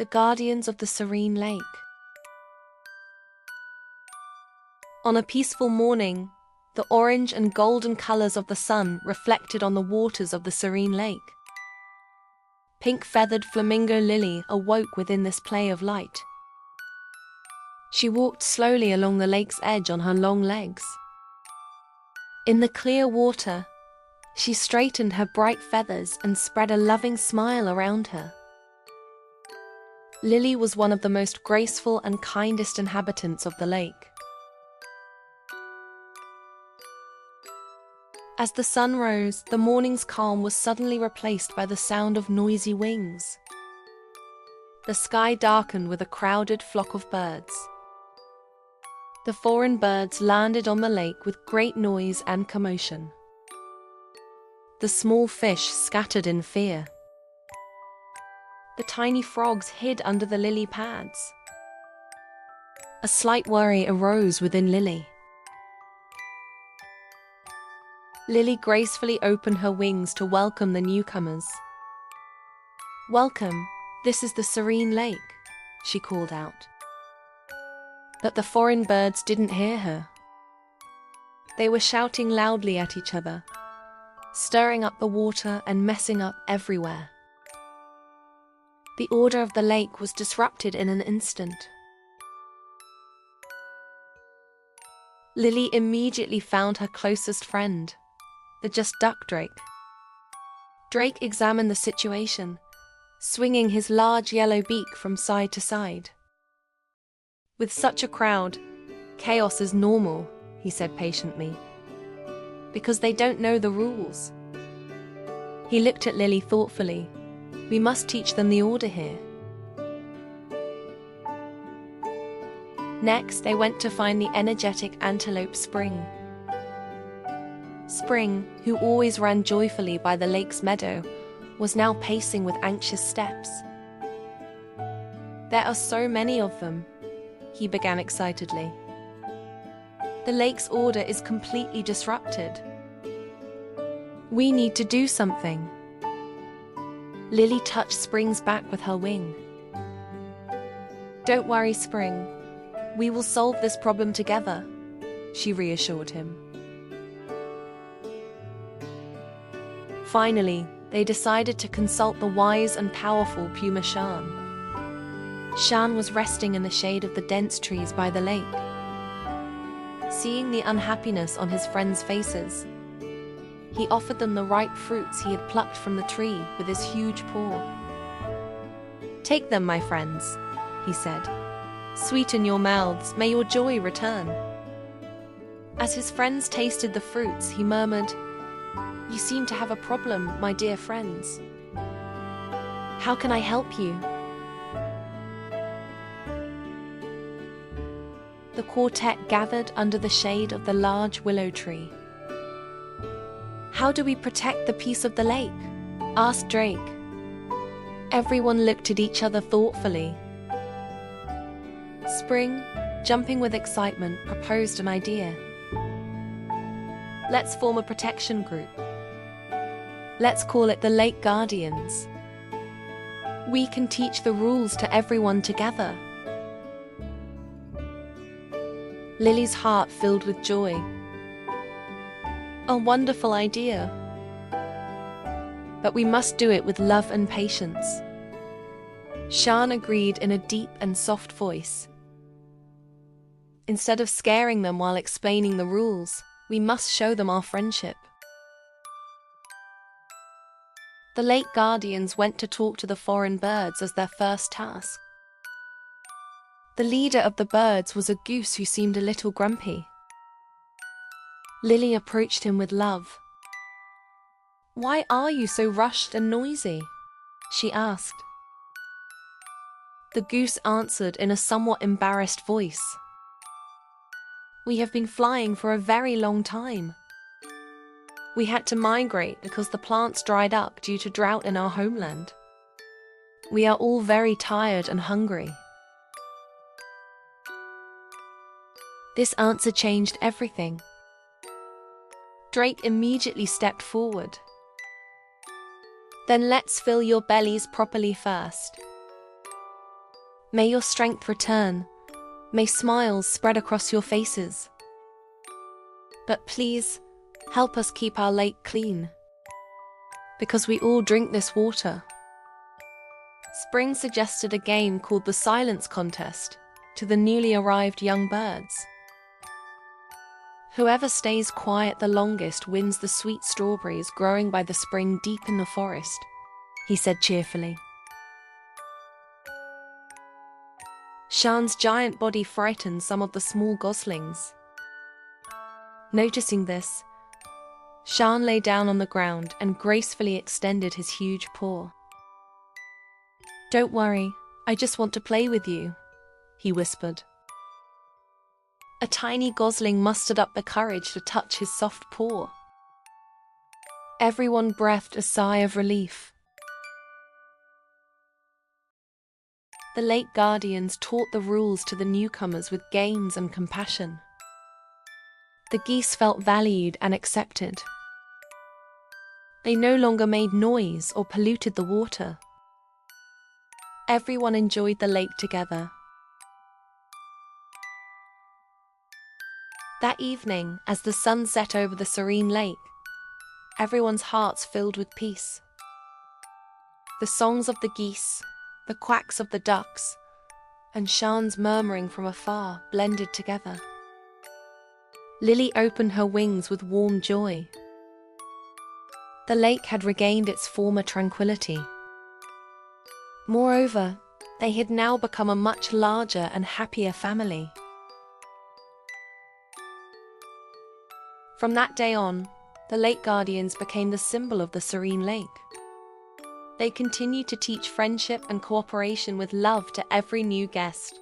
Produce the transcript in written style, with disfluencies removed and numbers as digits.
the guardians of the Serene Lake. On a peaceful morning, the orange and golden colors of the sun reflected on the waters of the Serene Lake. Pink-feathered flamingo Lily awoke within this play of light. She walked slowly along the lake's edge on her long legs. In the clear water, she straightened her bright feathers and spread a loving smile around her. Lily was one of the most graceful and kindest inhabitants of the lake. As the sun rose, the morning's calm was suddenly replaced by the sound of noisy wings. The sky darkened with a crowded flock of birds. The foreign birds landed on the lake with great noise and commotion. The small fish scattered in fear. The tiny frogs hid under the lily pads. A slight worry arose within Lily. Lily gracefully opened her wings to welcome the newcomers. "Welcome, this is the Serene Lake," she called out. But the foreign birds didn't hear her. They were shouting loudly at each other, stirring up the water and messing up everywhere. The order of the lake was disrupted in an instant. Lily immediately found her closest friend, the just duck Drake. Drake examined the situation, swinging his large yellow beak from side to side. "With such a crowd, chaos is normal," he said patiently, "because they don't know the rules." He looked at Lily thoughtfully. "We must teach them the order here." Next, they went to find the energetic antelope Spring. Spring, who always ran joyfully by the lake's meadow, was now pacing with anxious steps. "There are so many of them," he began excitedly. "The lake's order is completely disrupted. We need to do something." Lily touched Spring's back with her wing. "Don't worry, Spring. We will solve this problem together," she reassured him. Finally, they decided to consult the wise and powerful puma Shan. Shan was resting in the shade of the dense trees by the lake. Seeing the unhappiness on his friends' faces, he offered them the ripe fruits he had plucked from the tree with his huge paw. "Take them, my friends," he said. "Sweeten your mouths, may your joy return." As his friends tasted the fruits, he murmured, "You seem to have a problem, my dear friends. How can I help you?" The quartet gathered under the shade of the large willow tree. "How do we protect the peace of the lake?" asked Drake. Everyone looked at each other thoughtfully. Spring, jumping with excitement, proposed an idea. "Let's form a protection group. Let's call it the Lake Guardians. We can teach the rules to everyone together." Lily's heart filled with joy. "A wonderful idea. But we must do it with love and patience." Shan agreed in a deep and soft voice. "Instead of scaring them while explaining the rules, we must show them our friendship." The Lake Guardians went to talk to the foreign birds as their first task. The leader of the birds was a goose who seemed a little grumpy. Lily approached him with love. "Why are you so rushed and noisy?" she asked. The goose answered in a somewhat embarrassed voice. "We have been flying for a very long time. We had to migrate because the plants dried up due to drought in our homeland. We are all very tired and hungry." This answer changed everything. Drake immediately stepped forward. "Then let's fill your bellies properly first. May your strength return. May smiles spread across your faces. But please, help us keep our lake clean. Because we all drink this water. Spring suggested a game called the Silence Contest to the newly arrived young birds. Whoever stays quiet the longest wins the sweet strawberries growing by the spring deep in the forest, he said cheerfully. Shan's giant body frightened some of the small goslings. Noticing this, Shan lay down on the ground and gracefully extended his huge paw. "Don't worry, I just want to play with you," he whispered. A tiny gosling mustered up the courage to touch his soft paw. Everyone breathed a sigh of relief. The lake guardians taught the rules to the newcomers with games and compassion. The geese felt valued and accepted. They no longer made noise or polluted the water. Everyone enjoyed the lake together. That evening, as the sun set over the Serene Lake, everyone's hearts filled with peace. The songs of the geese, the quacks of the ducks, and Shan's murmuring from afar blended together. Lily opened her wings with warm joy. The lake had regained its former tranquility. Moreover, they had now become a much larger and happier family. From that day on, the lake guardians became the symbol of the Serene Lake. They continued to teach friendship and cooperation with love to every new guest.